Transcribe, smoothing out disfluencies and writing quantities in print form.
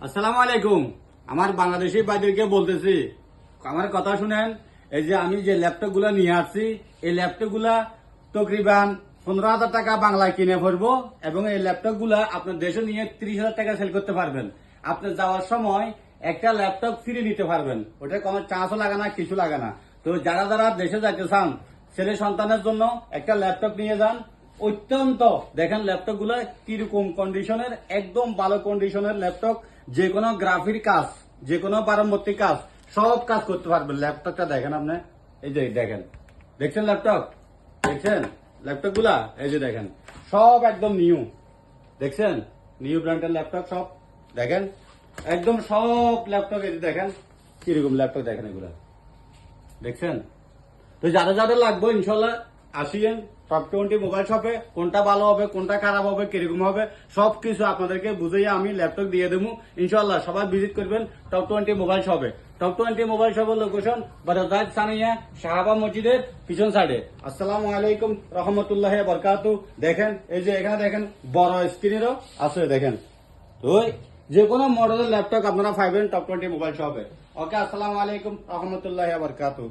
আসসালামু আলাইকুম। আমার বাংলাদেশি ভাইদেরকে বলতেছি, আমার কথা শুনেন। এই যে আমি যে ল্যাপটপ গুলা নিয়ে আসছি, এই ল্যাপটপ গুলা তকরিবান 15,000 টাকা বাংলায় কিনে পড়বো এবং এই ল্যাপটপ গুলা আপনার দেশে নিয়ে 30,000 টাকা সেল করতে পারবেন। আপনি যাওয়ার সময় একটা ল্যাপটপ ফ্রি নিতে পারবেন, ওটা কোনো চার্জও লাগে না, কিছু লাগে না। তো যারা যারা দেশে যাইতে চান, ছেলে সন্তানের জন্য একটা ল্যাপটপ নিয়ে যান। অত্যন্ত দেখেন ল্যাপটপ গুলা কিরকম কন্ডিশনের, একদম ভালো কন্ডিশনের ল্যাপটপ। যে কোনো গ্রাফিক কাজ, যে কোনো পারম্পরিক কাজ, সব কাজ করতে পারবেন। ল্যাপটপটা দেখেন আপনি, এই যে দেখেন, দেখছেন ল্যাপটপ, দেখছেন ল্যাপটপ গুলা, এই যে দেখেন সব একদম নিউ, দেখছেন নিউ ব্র্যান্ডের ল্যাপটপ সব দেখেন, একদম সব ল্যাপটপ। এই যে দেখেন কিরকম ল্যাপটপ, দেখেন এগুলা দেখছেন। তো যারা যাদের লাগবে ইনশাল্লাহ আসিয়েন টপ 20 মোবাইল শপে। কোনটা ভালো হবে, কোনটা খারাপ হবে, কিরকম হবে, সবকিছু আপনাদেরকে বুঝিয়ে আমি ল্যাপটপ দিয়ে দেবো ইনশাল্লাহ। সবাই ভিজিট করবেন টপ 20 মোবাইল শপে। টপ 20 মোবাইল শপের লোকেশন বারাজাত সানিয়া শাহাবা মসজিদের পিছন সাইডে। আসসালামু আলাইকুম রহমতুল্লাহ বরকাতু। দেখেন এই যে এখানে দেখেন বড় স্ক্রিনেরও আছে, দেখেন। তো যে কোনো মডেলের ল্যাপটপ আপনারা পাইবেন টপ 20 মোবাইল শপে। ওকে, আসসালামু আলাইকুম রহমতুল্লাহ বরকাতু।